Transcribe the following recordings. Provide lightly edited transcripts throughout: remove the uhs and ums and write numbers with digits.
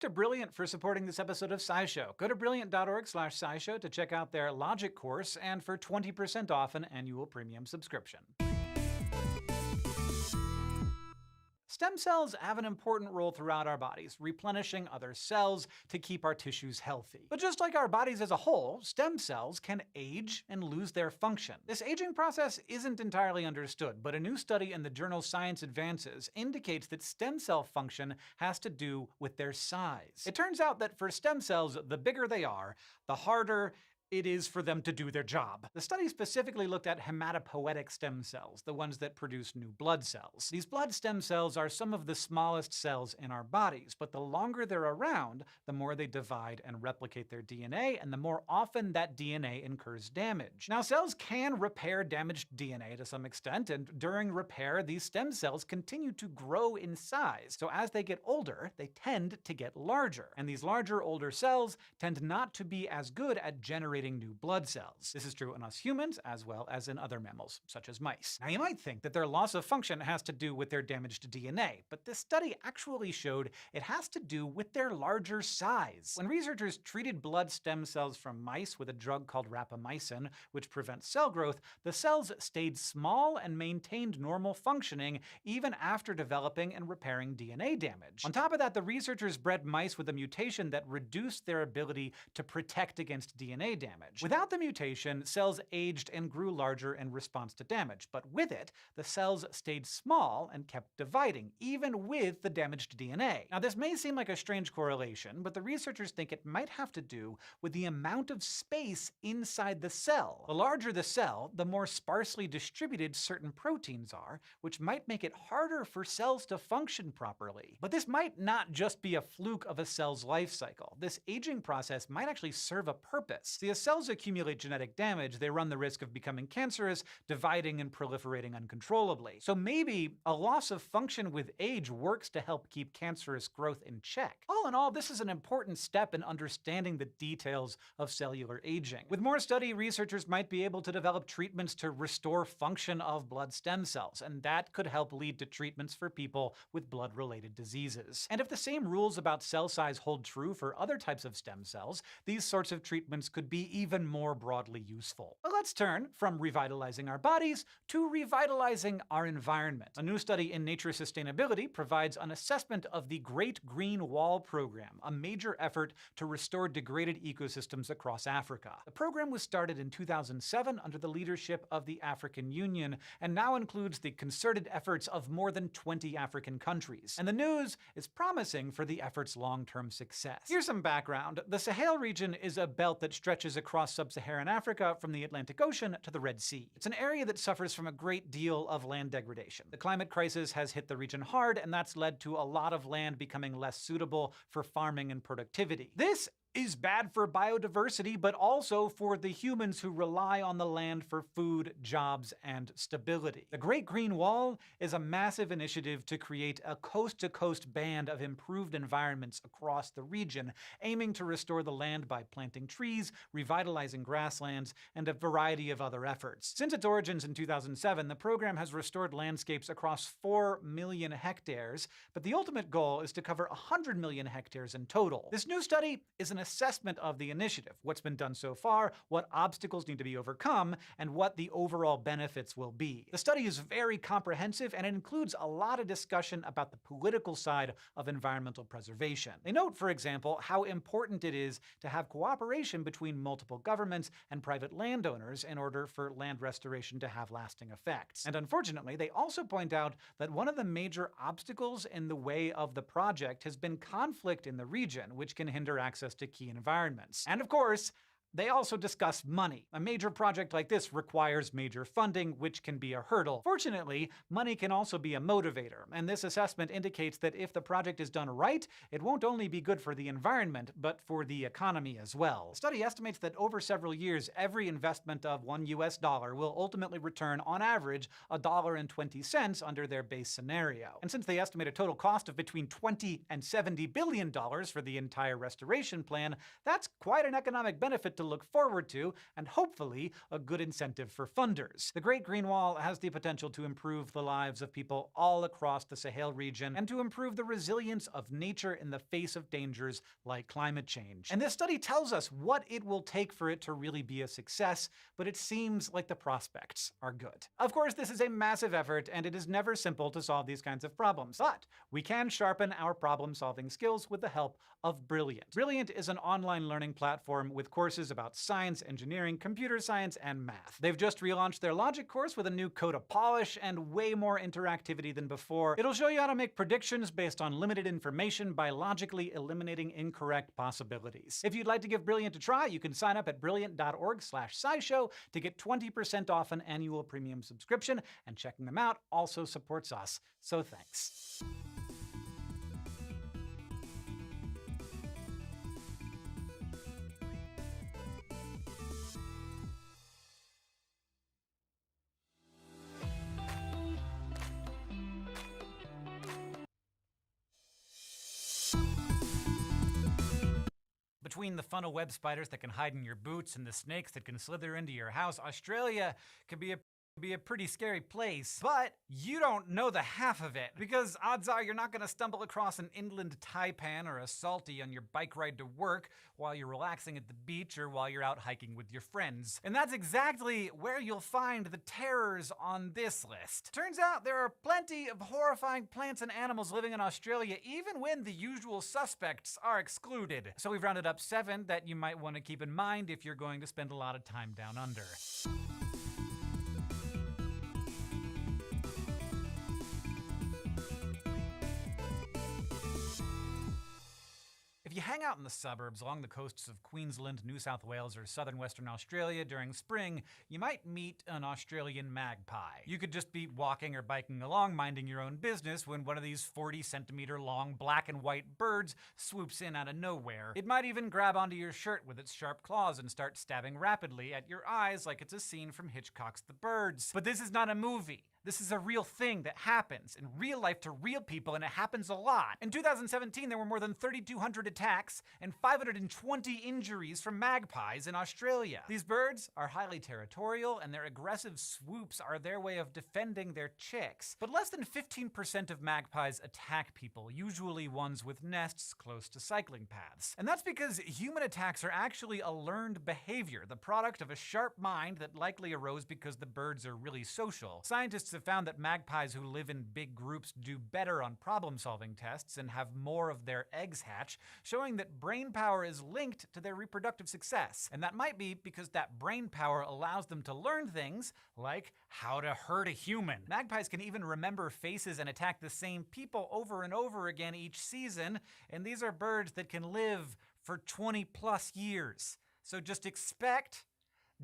To Brilliant for supporting this episode of SciShow. Go to brilliant.org/scishow to check out their logic course and for 20% off an annual premium subscription. Stem cells have an important role throughout our bodies, replenishing other cells to keep our tissues healthy. But just like our bodies as a whole, stem cells can age and lose their function. This aging process isn't entirely understood, but a new study in the journal Science Advances indicates that stem cell function has to do with their size. It turns out that for stem cells, the bigger they are, the harder it is for them to do their job. The study specifically looked at hematopoietic stem cells, the ones that produce new blood cells. These blood stem cells are some of the smallest cells in our bodies, but the longer they're around, the more they divide and replicate their DNA, and the more often that DNA incurs damage. Now, cells can repair damaged DNA to some extent, and during repair, these stem cells continue to grow in size. So as they get older, they tend to get larger. And these larger, older cells tend not to be as good at generating new blood cells. This is true in us humans as well as in other mammals, such as mice. Now, you might think that their loss of function has to do with their damaged DNA, but this study actually showed it has to do with their larger size. When researchers treated blood stem cells from mice with a drug called rapamycin, which prevents cell growth, the cells stayed small and maintained normal functioning even after developing and repairing DNA damage. On top of that, the researchers bred mice with a mutation that reduced their ability to protect against DNA damage. Without the mutation, cells aged and grew larger in response to damage, but with it, the cells stayed small and kept dividing, even with the damaged DNA. Now, this may seem like a strange correlation, but the researchers think it might have to do with the amount of space inside the cell. The larger the cell, the more sparsely distributed certain proteins are, which might make it harder for cells to function properly. But this might not just be a fluke of a cell's life cycle. This aging process might actually serve a purpose. See, as cells accumulate genetic damage, they run the risk of becoming cancerous, dividing and proliferating uncontrollably. So maybe a loss of function with age works to help keep cancerous growth in check. All in all, this is an important step in understanding the details of cellular aging. With more study, researchers might be able to develop treatments to restore function of blood stem cells, and that could help lead to treatments for people with blood-related diseases. And if the same rules about cell size hold true for other types of stem cells, these sorts of treatments could be even more broadly useful. But let's turn from revitalizing our bodies to revitalizing our environment. A new study in Nature Sustainability provides an assessment of the Great Green Wall program, a major effort to restore degraded ecosystems across Africa. The program was started in 2007 under the leadership of the African Union, and now includes the concerted efforts of more than 20 African countries. And the news is promising for the effort's long-term success. Here's some background. The Sahel region is a belt that stretches stretches across sub-Saharan Africa from the Atlantic Ocean to the Red Sea. It's an area that suffers from a great deal of land degradation. The climate crisis has hit the region hard, and that's led to a lot of land becoming less suitable for farming and productivity. This is bad for biodiversity, but also for the humans who rely on the land for food, jobs, and stability. The Great Green Wall is a massive initiative to create a coast-to-coast band of improved environments across the region, aiming to restore the land by planting trees, revitalizing grasslands, and a variety of other efforts. Since its origins in 2007, the program has restored landscapes across 4 million hectares, but the ultimate goal is to cover 100 million hectares in total. This new study is an assessment of the initiative, what's been done so far, what obstacles need to be overcome, and what the overall benefits will be. The study is very comprehensive, and it includes a lot of discussion about the political side of environmental preservation. They note, for example, how important it is to have cooperation between multiple governments and private landowners in order for land restoration to have lasting effects. And unfortunately, they also point out that one of the major obstacles in the way of the project has been conflict in the region, which can hinder access to key environments. And of course, they also discuss money. A major project like this requires major funding, which can be a hurdle. Fortunately, money can also be a motivator, and this assessment indicates that if the project is done right, it won't only be good for the environment, but for the economy as well. The study estimates that over several years, every investment of $1 will ultimately return, on average, $1.20 under their base scenario. And since they estimate a total cost of between $20 and $70 billion for the entire restoration plan, that's quite an economic benefit to look forward to, and hopefully a good incentive for funders. The Great Green Wall has the potential to improve the lives of people all across the Sahel region and to improve the resilience of nature in the face of dangers like climate change. And this study tells us what it will take for it to really be a success, but it seems like the prospects are good. Of course, this is a massive effort, and it is never simple to solve these kinds of problems, but we can sharpen our problem-solving skills with the help of Brilliant. Brilliant is an online learning platform with courses about science, engineering, computer science, and math. They've just relaunched their logic course with a new coat of polish and way more interactivity than before. It'll show you how to make predictions based on limited information by logically eliminating incorrect possibilities. If you'd like to give Brilliant a try, you can sign up at brilliant.org/scishow to get 20% off an annual premium subscription, and checking them out also supports us, so thanks. Between the funnel web spiders that can hide in your boots and the snakes that can slither into your house, Australia could be a pretty scary place. But you don't know the half of it, because odds are you're not gonna stumble across an inland taipan or a salty on your bike ride to work while you're relaxing at the beach or while you're out hiking with your friends. And that's exactly where you'll find the terrors on this list. Turns out there are plenty of horrifying plants and animals living in Australia, even when the usual suspects are excluded. So we've rounded up 7 that you might want to keep in mind if you're going to spend a lot of time down under. If you hang out in the suburbs along the coasts of Queensland, New South Wales, or southern Western Australia during spring, you might meet an Australian magpie. You could just be walking or biking along, minding your own business, when one of these 40-centimeter long black and white birds swoops in out of nowhere. It might even grab onto your shirt with its sharp claws and start stabbing rapidly at your eyes like it's a scene from Hitchcock's The Birds. But this is not a movie. This is a real thing that happens in real life to real people, and it happens a lot. In 2017, there were more than 3,200 attacks and 520 injuries from magpies in Australia. These birds are highly territorial, and their aggressive swoops are their way of defending their chicks. But less than 15% of magpies attack people, usually ones with nests close to cycling paths. And that's because human attacks are actually a learned behavior, the product of a sharp mind that likely arose because the birds are really social. Scientists have found that magpies who live in big groups do better on problem-solving tests and have more of their eggs hatch, showing that brain power is linked to their reproductive success. And that might be because that brain power allows them to learn things like how to hurt a human. Magpies can even remember faces and attack the same people over and over again each season, and these are birds that can live for 20+ years. So just expect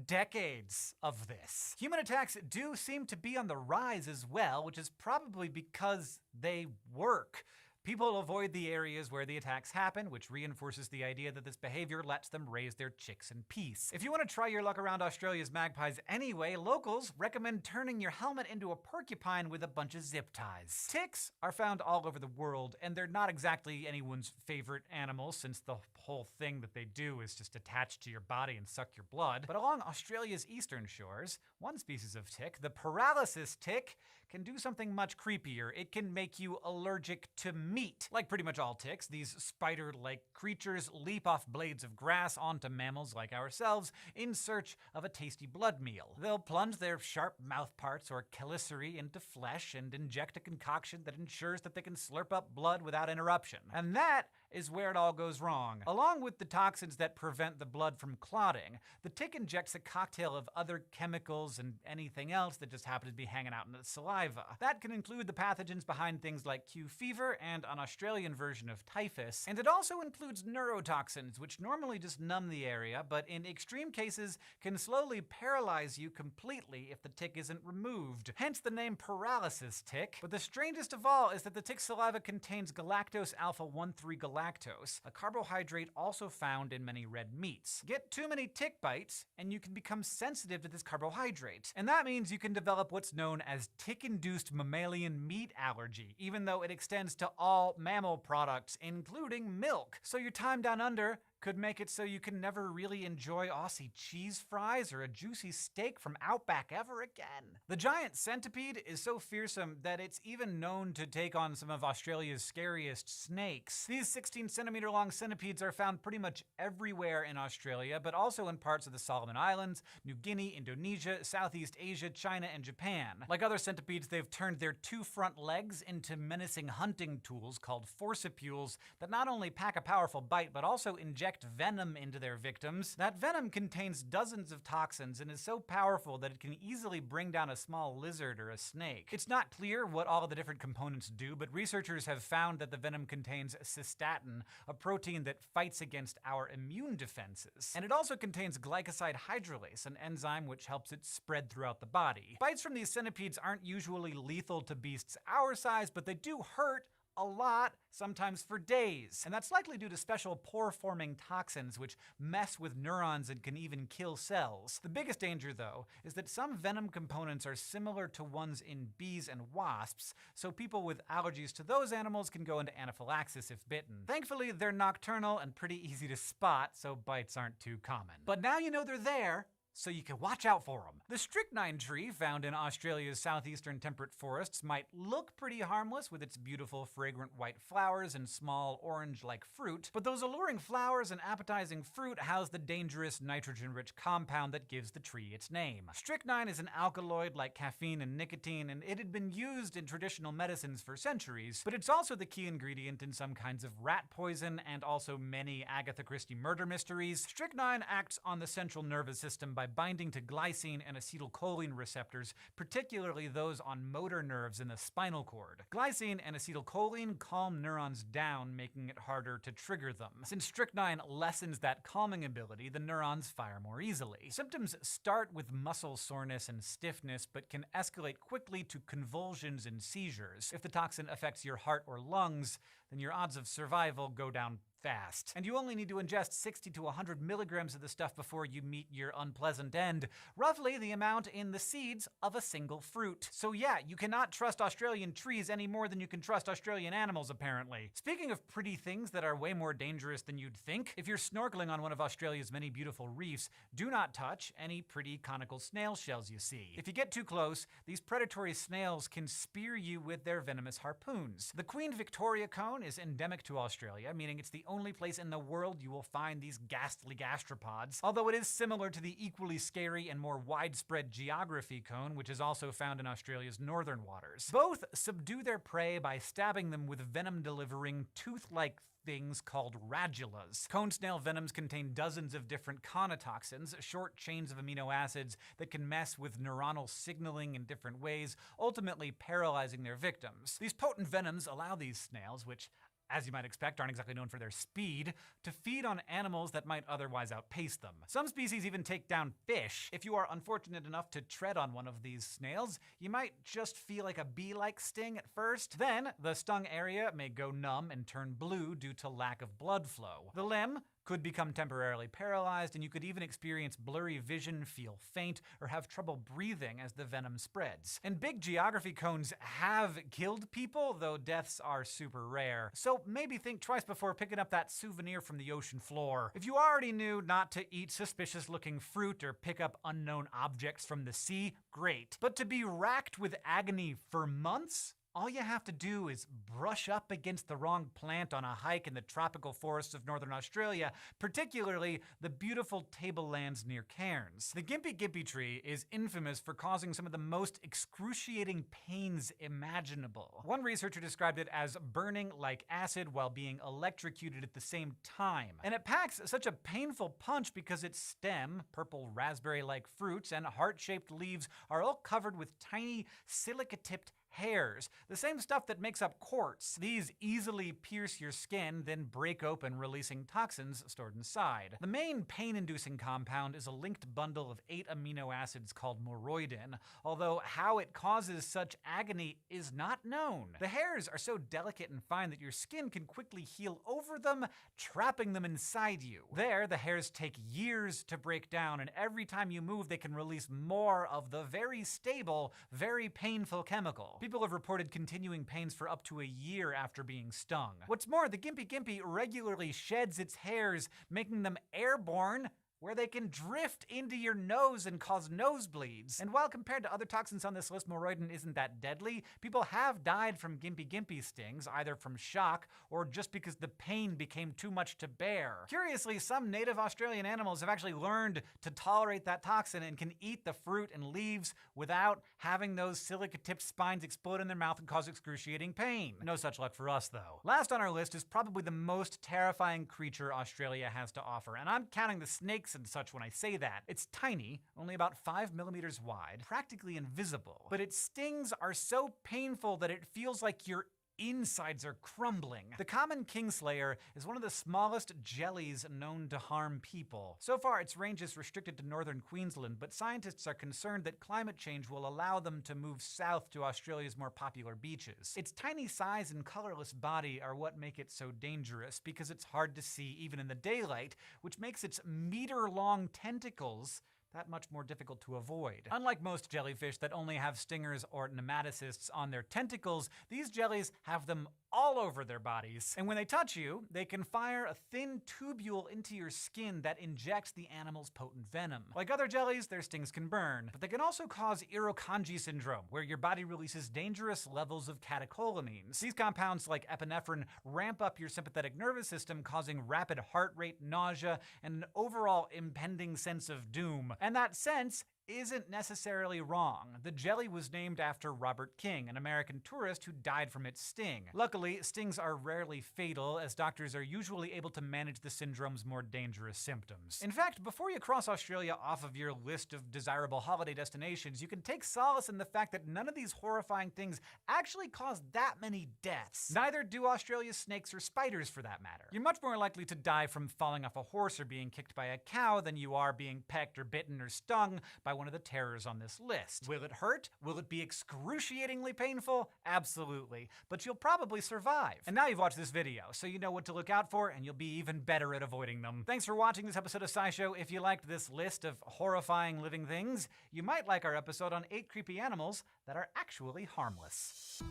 decades of this. Human attacks do seem to be on the rise as well, which is probably because they work. People avoid the areas where the attacks happen, which reinforces the idea that this behavior lets them raise their chicks in peace. If you want to try your luck around Australia's magpies anyway, locals recommend turning your helmet into a porcupine with a bunch of zip ties. Ticks are found all over the world, and they're not exactly anyone's favorite animal, since the whole thing that they do is just attach to your body and suck your blood. But along Australia's eastern shores, one species of tick, the paralysis tick, can do something much creepier. It can make you allergic to meat. Like pretty much all ticks, these spider-like creatures leap off blades of grass onto mammals like ourselves in search of a tasty blood meal. They'll plunge their sharp mouth parts or chelicerae into flesh and inject a concoction that ensures that they can slurp up blood without interruption. And that is where it all goes wrong. Along with the toxins that prevent the blood from clotting, the tick injects a cocktail of other chemicals and anything else that just happens to be hanging out in the saliva. That can include the pathogens behind things like Q fever and an Australian version of typhus, and it also includes neurotoxins, which normally just numb the area, but in extreme cases can slowly paralyze you completely if the tick isn't removed. Hence the name paralysis tick. But the strangest of all is that the tick's saliva contains galactose alpha-1,3 galactose, a carbohydrate also found in many red meats. Get too many tick bites, and you can become sensitive to this carbohydrate. And that means you can develop what's known as tick-induced mammalian meat allergy, even though it extends to all mammal products, including milk. So your time down under could make it so you can never really enjoy Aussie cheese fries or a juicy steak from Outback ever again. The giant centipede is so fearsome that it's even known to take on some of Australia's scariest snakes. These 16-centimeter long centipedes are found pretty much everywhere in Australia, but also in parts of the Solomon Islands, New Guinea, Indonesia, Southeast Asia, China, and Japan. Like other centipedes, they've turned their two front legs into menacing hunting tools called forcipules that not only pack a powerful bite, but also inject venom into their victims. That venom contains dozens of toxins and is so powerful that it can easily bring down a small lizard or a snake. It's not clear what all of the different components do, but researchers have found that the venom contains cystatin, a protein that fights against our immune defenses. And it also contains glycoside hydrolase, an enzyme which helps it spread throughout the body. Bites from these centipedes aren't usually lethal to beasts our size, but they do hurt a lot, sometimes for days. And that's likely due to special pore-forming toxins which mess with neurons and can even kill cells. The biggest danger, though, is that some venom components are similar to ones in bees and wasps, so people with allergies to those animals can go into anaphylaxis if bitten. Thankfully, they're nocturnal and pretty easy to spot, so bites aren't too common. But now you know they're there, so you can watch out for them. The strychnine tree, found in Australia's southeastern temperate forests, might look pretty harmless with its beautiful fragrant white flowers and small orange-like fruit, but those alluring flowers and appetizing fruit house the dangerous nitrogen-rich compound that gives the tree its name. Strychnine is an alkaloid like caffeine and nicotine, and it had been used in traditional medicines for centuries, but it's also the key ingredient in some kinds of rat poison and also many Agatha Christie murder mysteries. Strychnine acts on the central nervous system by binding to glycine and acetylcholine receptors, particularly those on motor nerves in the spinal cord. Glycine and acetylcholine calm neurons down, making it harder to trigger them. Since strychnine lessens that calming ability, the neurons fire more easily. Symptoms start with muscle soreness and stiffness, but can escalate quickly to convulsions and seizures. If the toxin affects your heart or lungs, then your odds of survival go down fast. And you only need to ingest 60 to 100 milligrams of the stuff before you meet your unpleasant end, roughly the amount in the seeds of a single fruit. So yeah, you cannot trust Australian trees any more than you can trust Australian animals, apparently. Speaking of pretty things that are way more dangerous than you'd think, if you're snorkeling on one of Australia's many beautiful reefs, do not touch any pretty conical snail shells you see. If you get too close, these predatory snails can spear you with their venomous harpoons. The Queen Victoria cone is endemic to Australia, meaning it's the only place in the world you will find these ghastly gastropods, although it is similar to the equally scary and more widespread geography cone, which is also found in Australia's northern waters. Both subdue their prey by stabbing them with venom-delivering, tooth-like things called radulas. Cone snail venoms contain dozens of different conotoxins, short chains of amino acids that can mess with neuronal signaling in different ways, ultimately paralyzing their victims. These potent venoms allow these snails, which as you might expect, aren't exactly known for their speed, to feed on animals that might otherwise outpace them. Some species even take down fish. If you are unfortunate enough to tread on one of these snails, you might just feel like a bee-like sting at first. Then, the stung area may go numb and turn blue due to lack of blood flow. The limb could become temporarily paralyzed, and you could even experience blurry vision, feel faint, or have trouble breathing as the venom spreads. And big geography cones have killed people, though deaths are super rare. So maybe think twice before picking up that souvenir from the ocean floor. If you already knew not to eat suspicious-looking fruit or pick up unknown objects from the sea, great. But to be racked with agony for months? All you have to do is brush up against the wrong plant on a hike in the tropical forests of northern Australia, particularly the beautiful tablelands near Cairns. The Gimpy Gimpy tree is infamous for causing some of the most excruciating pains imaginable. One researcher described it as burning like acid while being electrocuted at the same time. And it packs such a painful punch because its stem, purple raspberry-like fruits, and heart-shaped leaves are all covered with tiny silica-tipped hairs, the same stuff that makes up quartz. These easily pierce your skin, then break open, releasing toxins stored inside. The main pain-inducing compound is a linked bundle of 8 amino acids called moroidin, although how it causes such agony is not known. The hairs are so delicate and fine that your skin can quickly heal over them, trapping them inside you. There, the hairs take years to break down, and every time you move, they can release more of the very stable, very painful chemical. People have reported continuing pains for up to a year after being stung. What's more, the Gimpy Gimpy regularly sheds its hairs, making them airborne, where they can drift into your nose and cause nosebleeds. And while compared to other toxins on this list, moroidin isn't that deadly, people have died from Gimpy Gimpy stings, either from shock or just because the pain became too much to bear. Curiously, some native Australian animals have actually learned to tolerate that toxin and can eat the fruit and leaves without having those silica-tipped spines explode in their mouth and cause excruciating pain. No such luck for us, though. Last on our list is probably the most terrifying creature Australia has to offer, and I'm counting the snakes and such when I say that. It's tiny, only about 5 millimeters wide, practically invisible, but its stings are so painful that it feels like your insides are crumbling. The common kingslayer is one of the smallest jellies known to harm people. So far, its range is restricted to northern Queensland, but scientists are concerned that climate change will allow them to move south to Australia's more popular beaches. Its tiny size and colorless body are what make it so dangerous, because it's hard to see even in the daylight, which makes its meter-long tentacles that much more difficult to avoid. Unlike most jellyfish that only have stingers or nematocysts on their tentacles, these jellies have them all over their bodies. And when they touch you, they can fire a thin tubule into your skin that injects the animal's potent venom. Like other jellies, their stings can burn, but they can also cause Irukandji syndrome, where your body releases dangerous levels of catecholamines. These compounds, like epinephrine, ramp up your sympathetic nervous system, causing rapid heart rate, nausea, and an overall impending sense of doom. And that sense isn't necessarily wrong. The jelly was named after Robert King, an American tourist who died from its sting. Luckily, stings are rarely fatal, as doctors are usually able to manage the syndrome's more dangerous symptoms. In fact, before you cross Australia off of your list of desirable holiday destinations, you can take solace in the fact that none of these horrifying things actually cause that many deaths. Neither do Australia's snakes or spiders, for that matter. You're much more likely to die from falling off a horse or being kicked by a cow than you are being pecked or bitten or stung by one of the terrors on this list. Will it hurt? Will it be excruciatingly painful? Absolutely. But you'll probably survive. And now you've watched this video, so you know what to look out for, and you'll be even better at avoiding them. Thanks for watching this episode of SciShow. If you liked this list of horrifying living things, you might like our episode on 8 creepy animals that are actually harmless.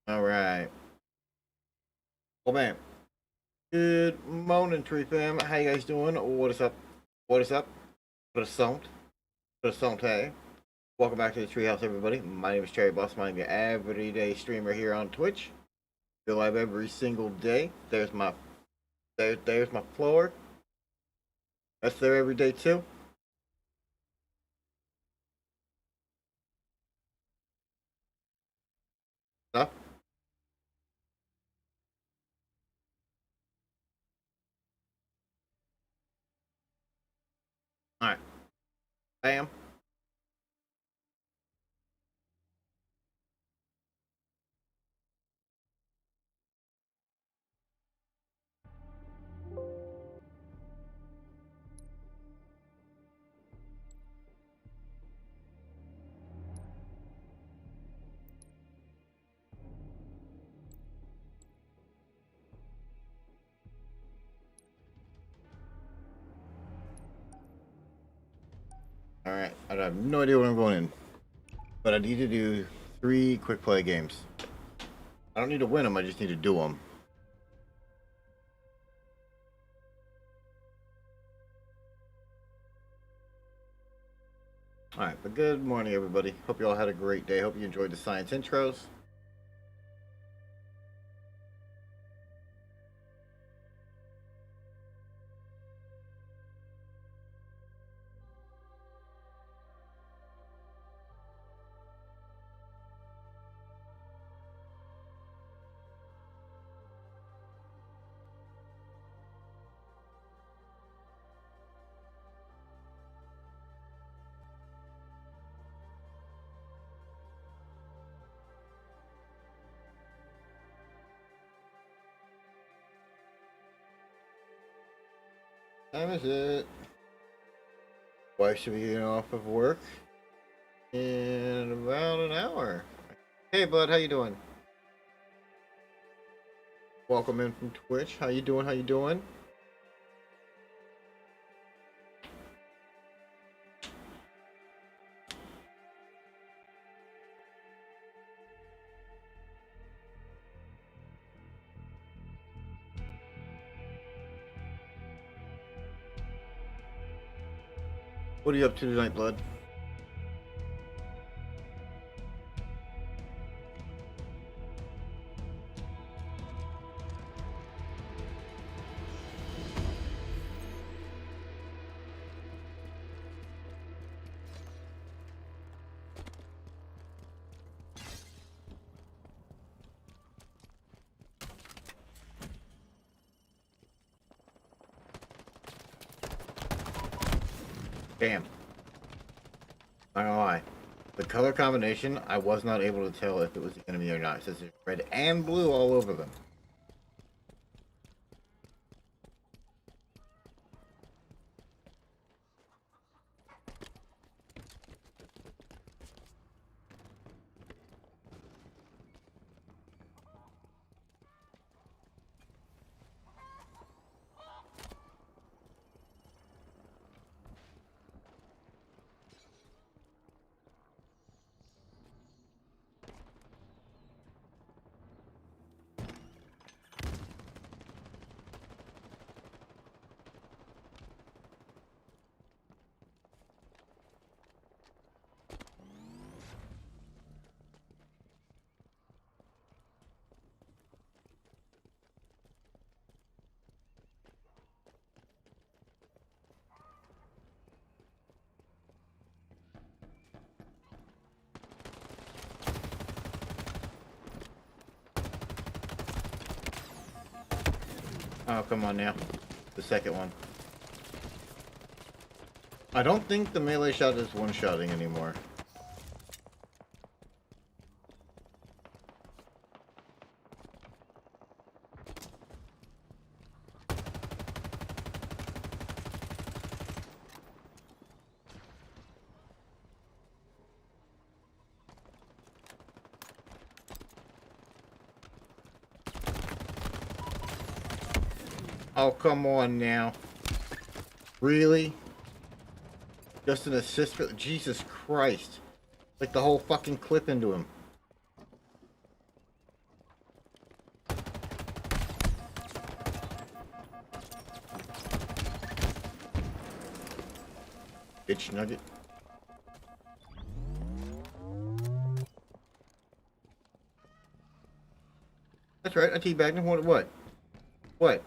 All right. Well, man. Good morning, Tree Fam. How you guys doing? What is up? What is up? What is sont? What is sont? Hey. Welcome back to the Treehouse, everybody. My name is Cherry Boss. I'm your everyday streamer here on Twitch. Go live every single day. There's my floor. That's there every day too. Stuff. Alright. Bam. Alright, I have no idea what I'm going in. But I need to do 3 quick play games. I don't need to win them, I just need to do them. Alright, but good morning everybody. Hope you all had a great day. Hope you enjoyed the science intros. Time is it? Wife should be getting off of work in about an hour. Hey bud, how you doing? Welcome in from Twitch. How you doing? How you doing? What are you up to tonight, bud? Damn. Not gonna lie. The color combination, I was not able to tell if it was the enemy or not. It says there's red and blue all over them. Oh, come on now. The second one. I don't think the melee shot is one-shotting anymore. Oh, come on now. Really? Just an assist for... Jesus Christ. Like the whole fucking clip into him. Bitch nugget. That's right, I teabagged him. What? What?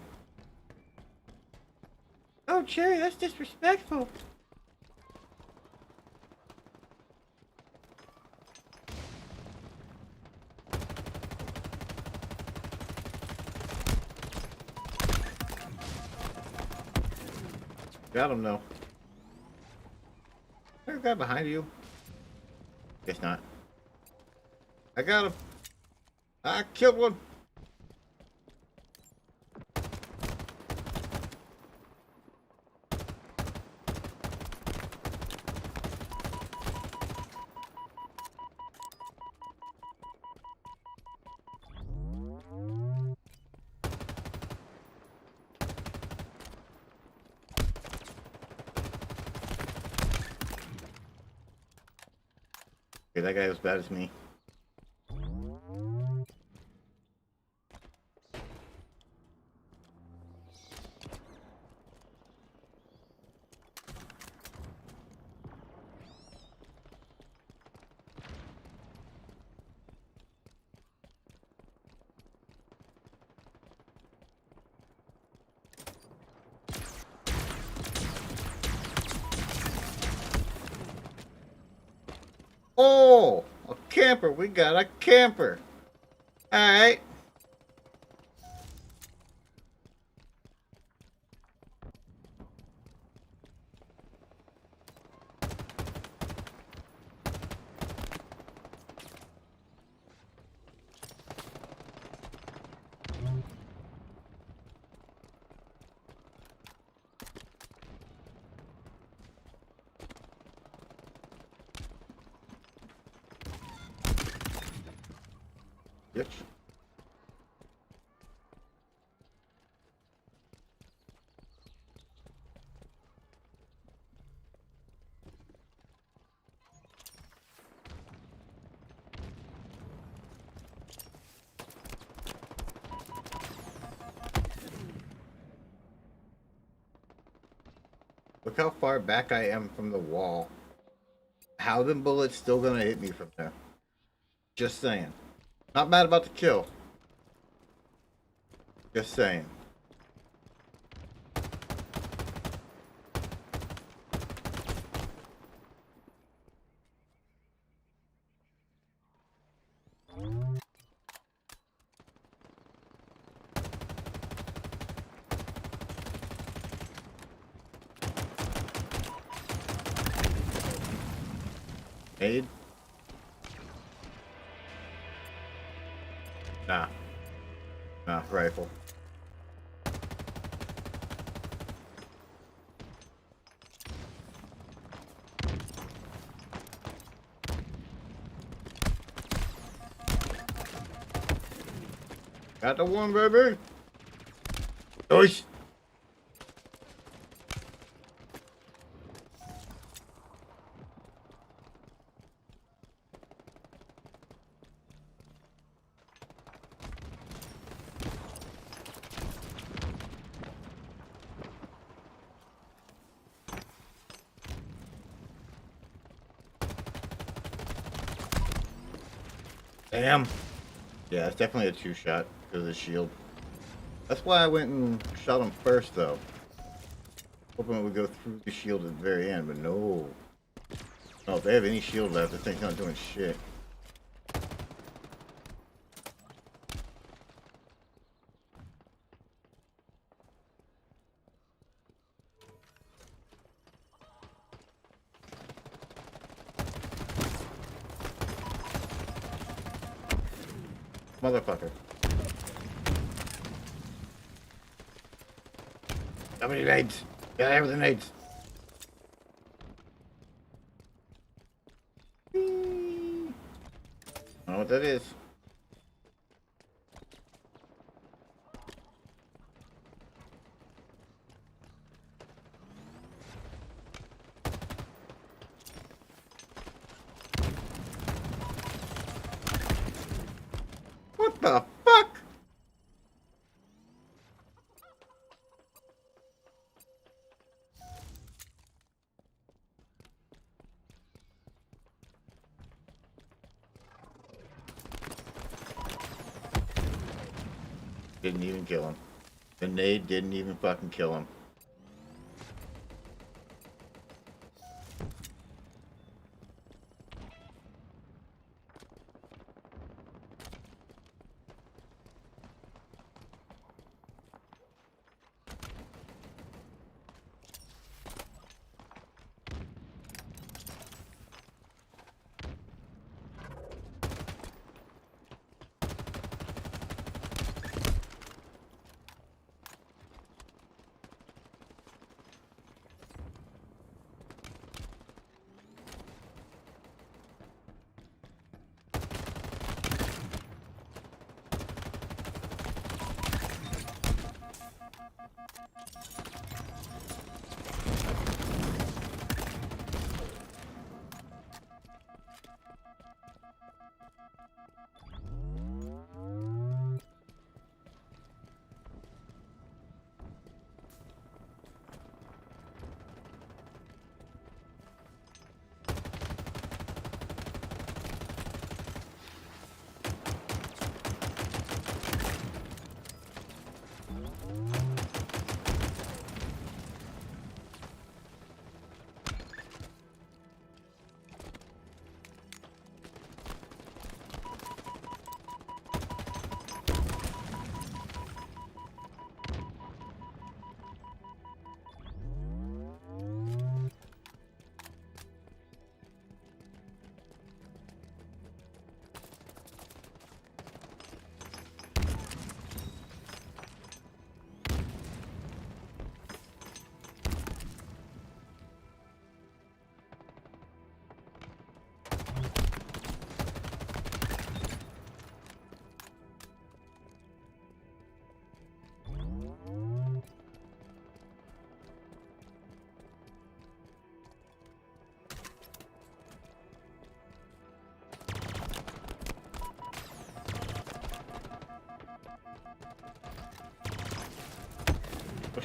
Oh, Cherry, that's disrespectful. Got him, though. guy behind you? Guess not. I got him. I killed one. Okay, that guy was bad as me. Oh, a camper. We got a camper. All right. Bitch. Look how far back I am from the wall. How them bullets still gonna hit me from there? Just saying. Not mad about the kill. Just saying. Aid? Nah. Nah, rifle. Got the one, baby. Nice. Damn. Yeah, it's definitely a two-shot because of the shield. That's why I went and shot him first, though. Hoping it would go through the shield at the very end, but no. No, if they have any shield left, this thing's not doing shit. Motherfucker. How many nades? Got everything nades. I don't know what that is. What the fuck? Didn't even kill him. The nade didn't even fucking kill him.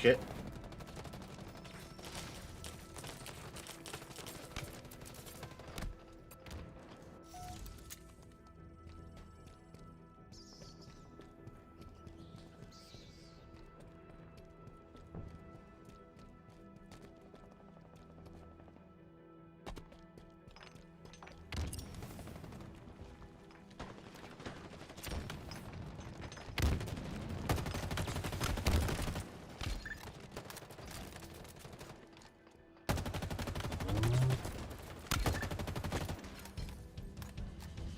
shit.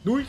Nice.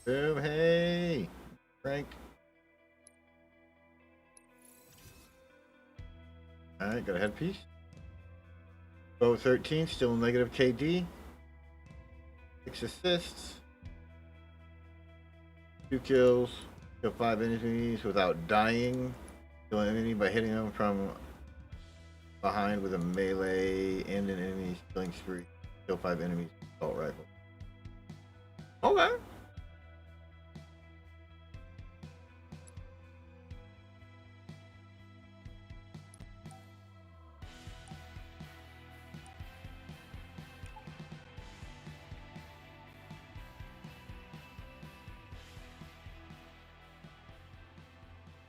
Boom, hey, Frank. Alright, got a headpiece. Bow 13, still negative KD. 6 assists. 2 kills. Kill 5 enemies without dying. Kill an enemy by hitting them from behind with a melee and an enemy killing spree. Kill 5 enemies with assault rifle. Okay.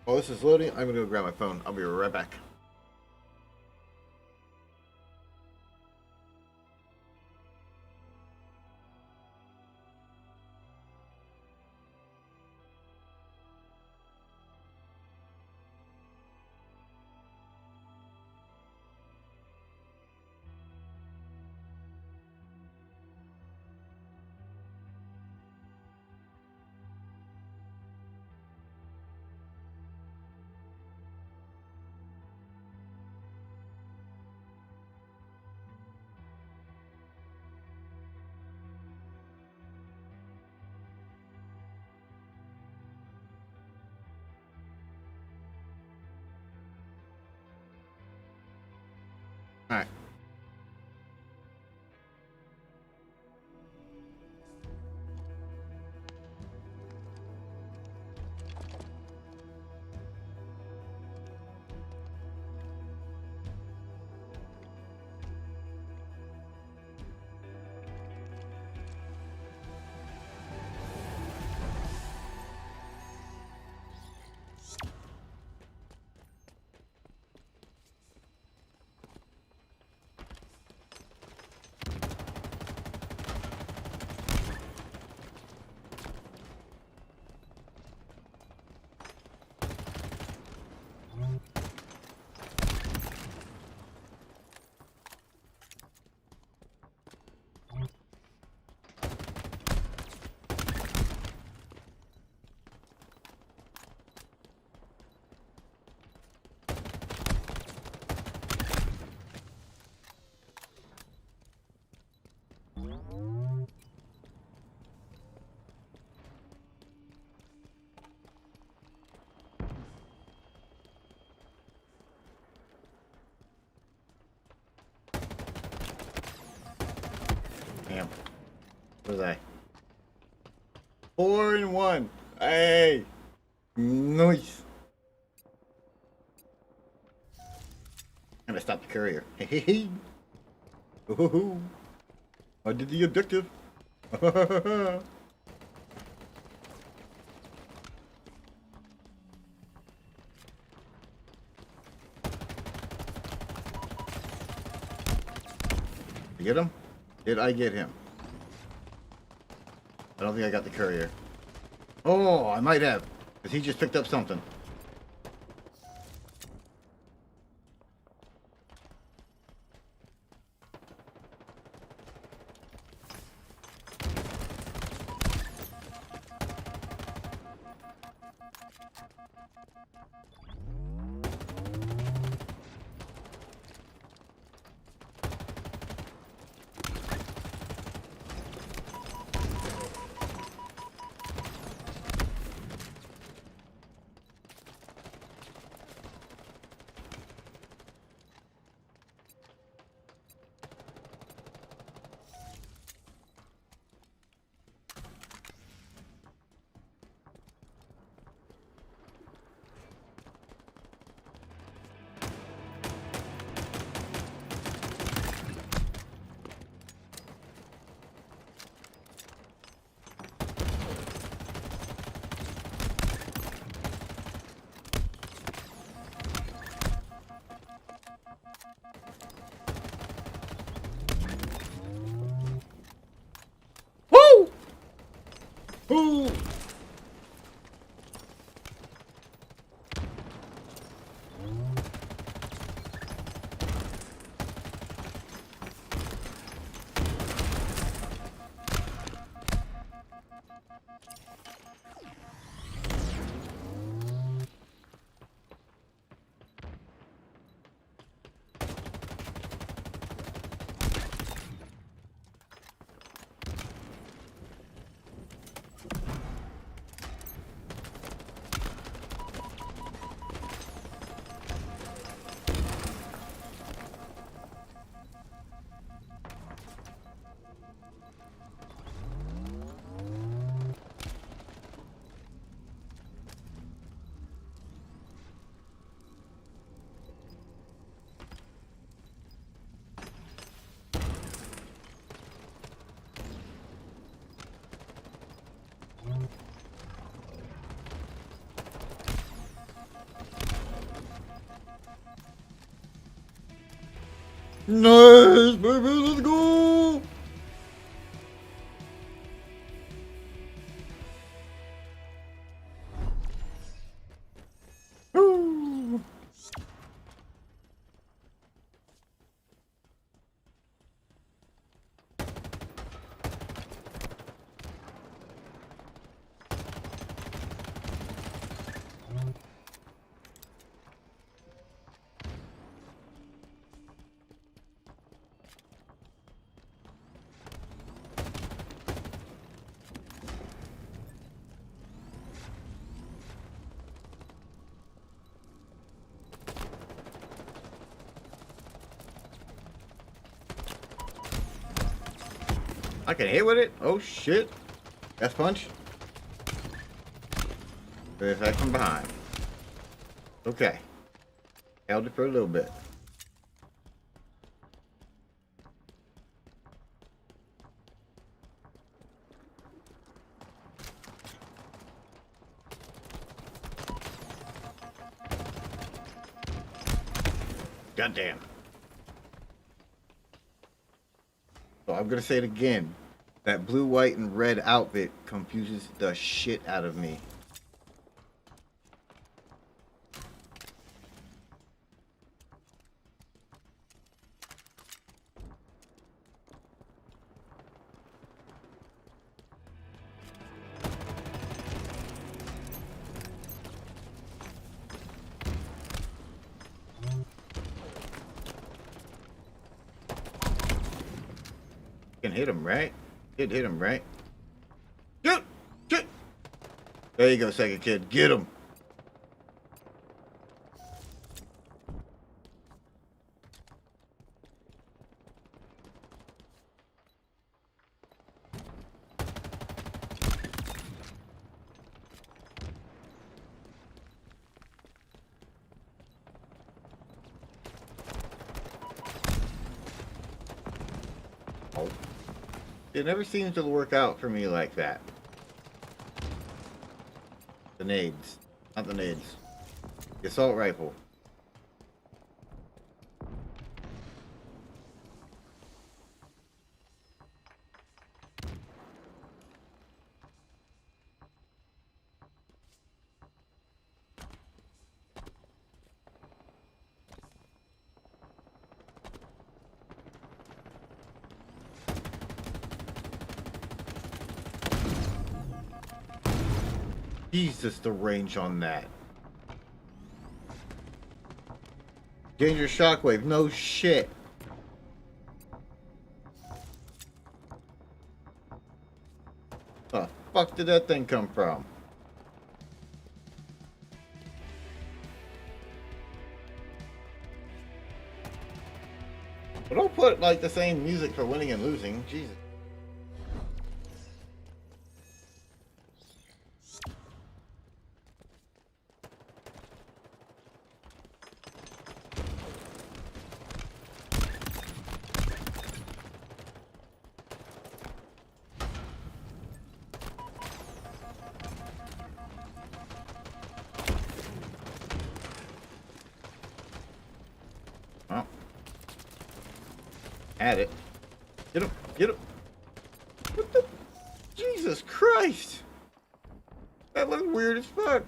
While this is loading, I'm gonna go grab my phone. I'll be right back. Alright. Damn. What was I? 4 and 1. Hey! Nice! I'm gonna stop the courier. Hey, hey, hey! Ooh, I did the objective. Get him? Did I get him? I don't think I got the courier. Oh, I might have. Because he just picked up something. Woo! Woo! Nice, baby, let's go! Woo! I can hit with it? Oh shit. That's punch. Good effect from behind. Okay. Held it for a little bit. Goddamn. So I'm gonna say it again. That blue, white, and red outfit confuses the shit out of me. Can hit him, right? Did hit him, right? Shoot! Shoot! There you go, second kid. Get him! Oh. It never seems to work out for me like that. The nades. Not the nades. The assault rifle. Jesus, the range on that. Dangerous shockwave, no shit. The fuck did that thing come from? But don't put like the same music for winning and losing. Jesus. Oh. At it. Get him. Get him. What the? Jesus Christ. That looks weird as fuck.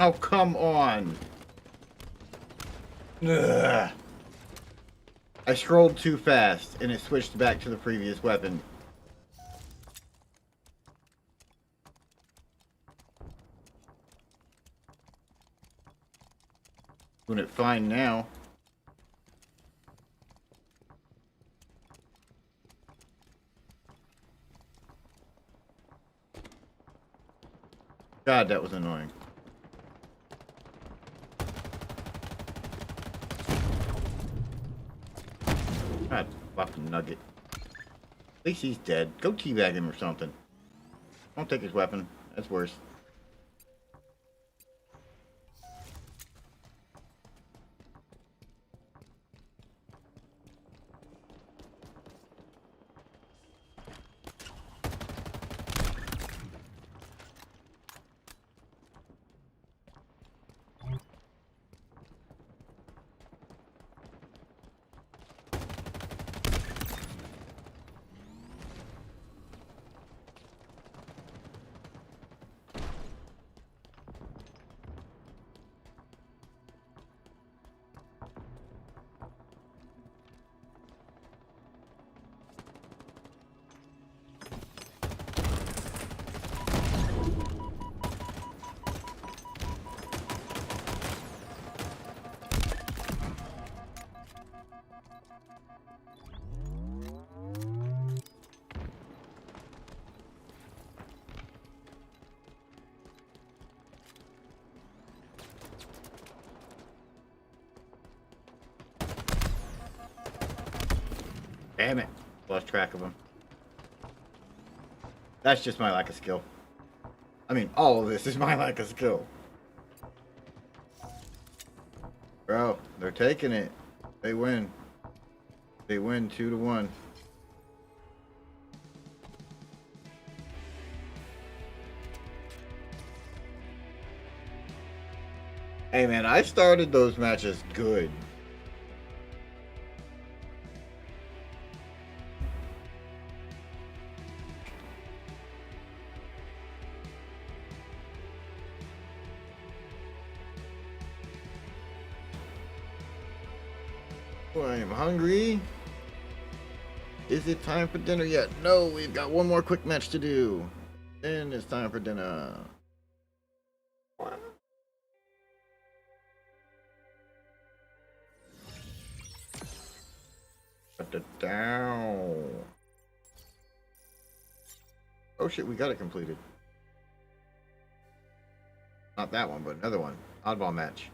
Oh, come on. Ugh. I scrolled too fast and it switched back to the previous weapon. Doing it fine now. God, that was annoying. God, fucking nugget. At least he's dead. Go teabag him or something. Don't take his weapon. That's worse. Damn it. Lost track of him. That's just my lack of skill. I mean, all of this is my lack of skill. Bro, they're taking it. They win. They win 2-1. Hey man, I started those matches good. I am hungry. Is it time for dinner yet? No, we've got one more quick match to do. Then it's time for dinner. Down. Oh shit, we got it completed. Not that one, but another one. Oddball match.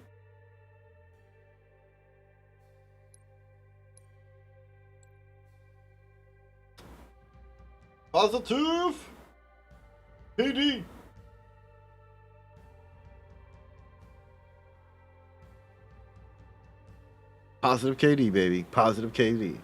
Positive KD. Positive KD, baby. Positive KD.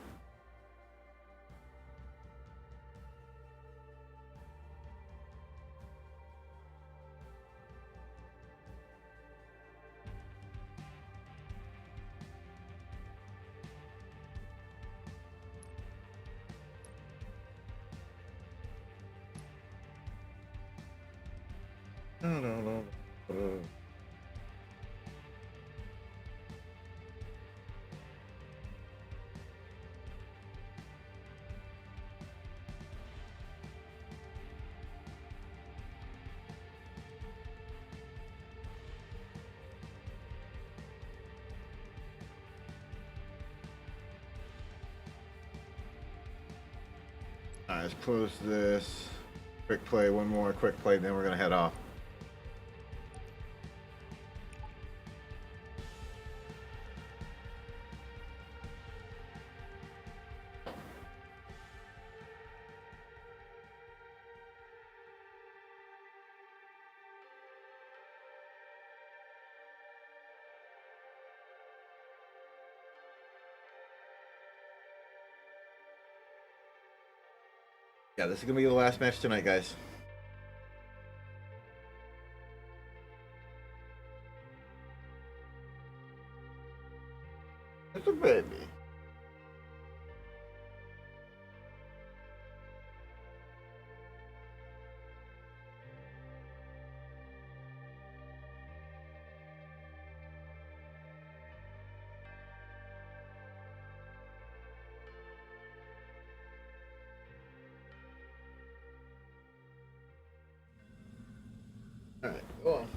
Alright, let's close this. Quick play, one more quick play, then we're gonna head off. Yeah, this is gonna be the last match tonight, guys. It's a baby. All right, go on.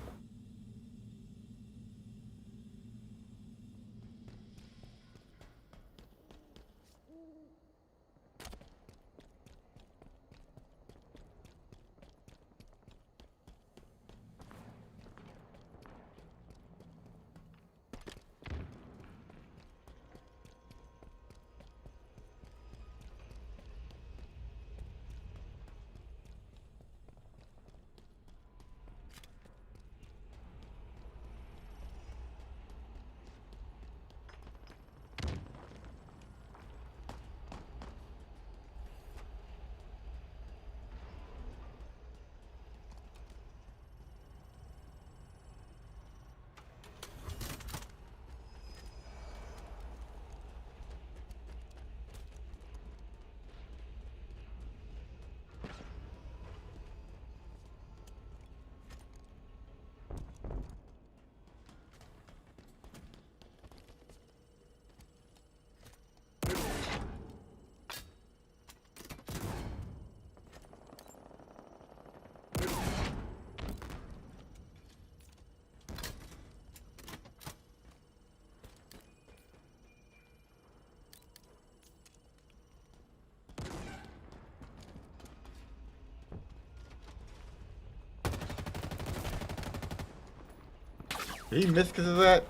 Did he miss because of that?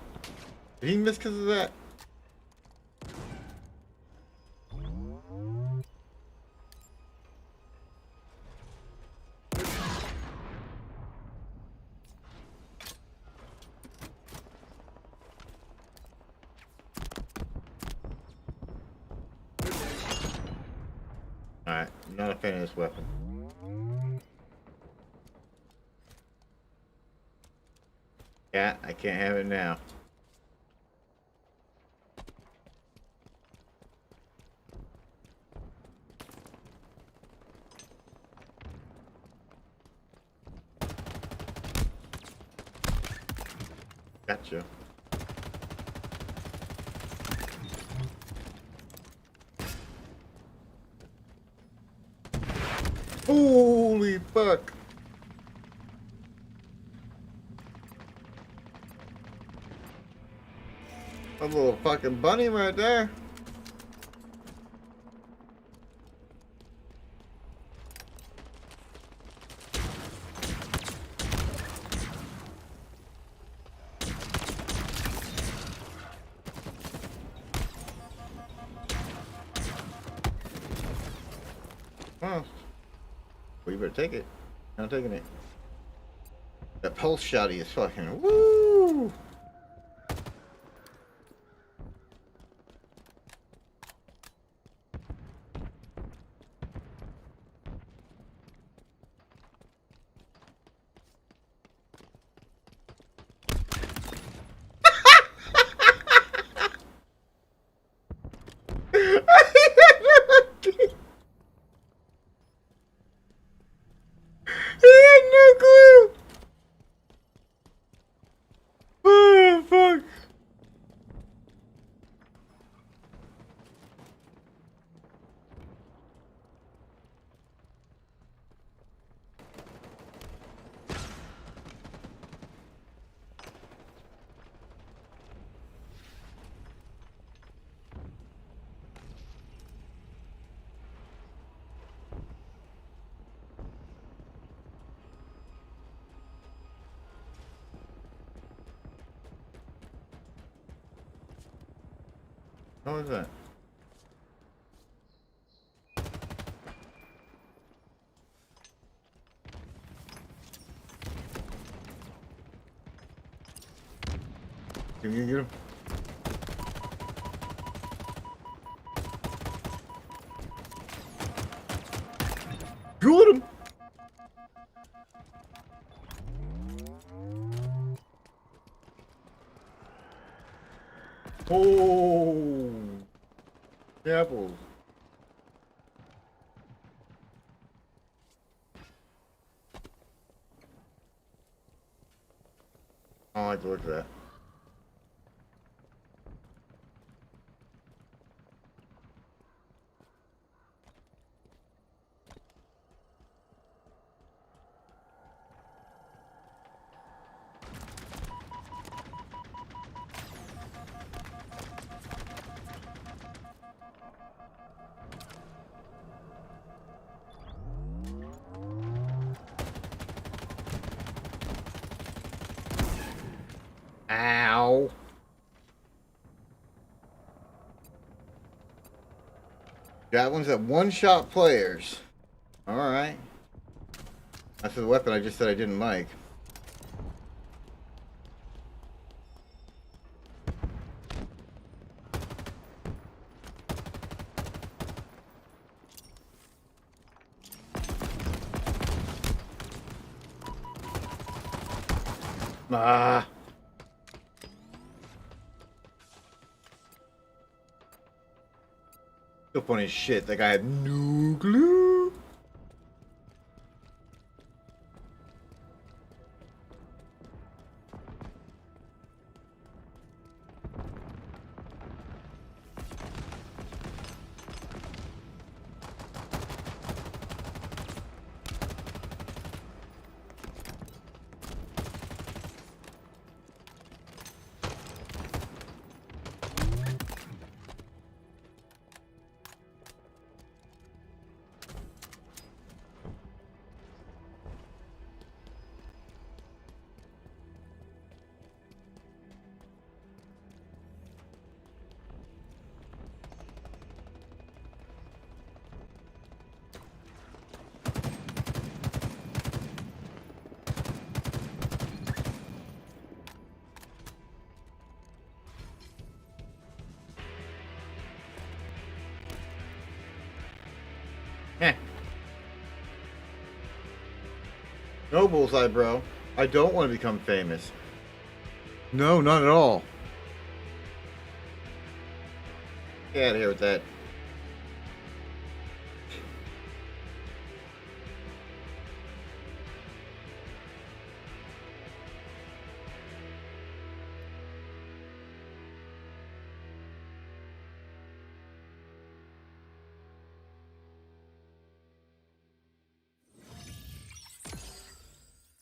Did he miss because of that? Alright, I'm not a fan of this weapon. Yeah, I can't have it now. Gotcha. Holy fuck! A little fucking bunny right there. Oh, well, you better take it. I'm taking it. That pulse shotty is fucking woo. He had no clue. Oh, fuck. What was that? Can you get him? Got him! Oh, apples. I don't like the look of that. Ow. Javelins at one-shot players. Alright. That's the weapon I just said I didn't like. Ah. So funny as shit. That guy had no clue. Heh. No, Bullseye, bro. I don't want to become famous. No, not at all. Get out of here with that.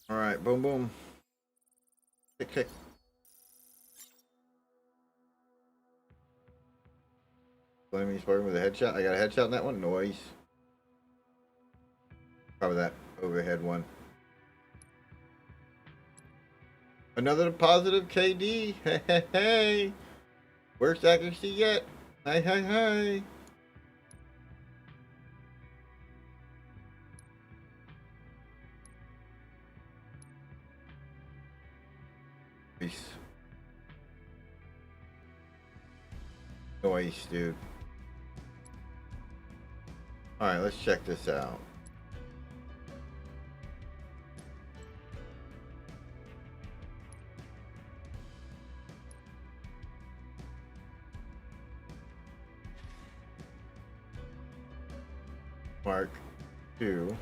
Alright, boom, boom. Kick, kick. Blame me sparking with a headshot. I got a headshot in that one. Noise. Probably that overhead one. Another positive KD. Hey, hey, hey. Worst accuracy yet. Hey, hey, hey. Nice, dude. Alright, let's check this out. Mark 2.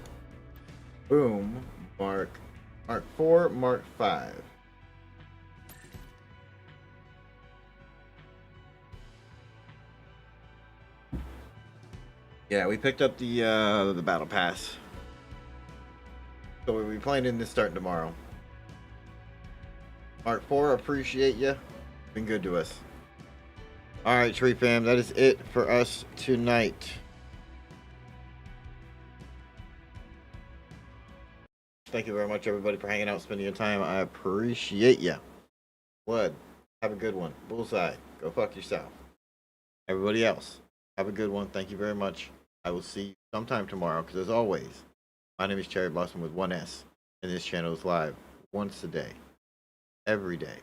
Boom. Mark 4. Mark 5. Yeah, we picked up the battle pass. So we'll be playing in this starting tomorrow. Mark 4, appreciate ya. Been good to us. Alright, Tree Fam, that is it for us tonight. Thank you very much, everybody, for hanging out, spending your time. I appreciate ya. Blood, have a good one. Bullseye, go fuck yourself. Everybody else, have a good one. Thank you very much. I will see you sometime tomorrow, because as always, my name is Cherry Blossom with 1S, and this channel is live once a day, every day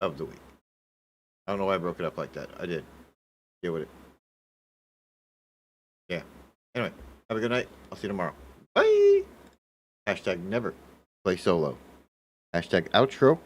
of the week. I don't know why I broke it up like that. I did. Deal with it. Yeah. Anyway, have a good night. I'll see you tomorrow. Bye! Hashtag never play solo. Hashtag outro.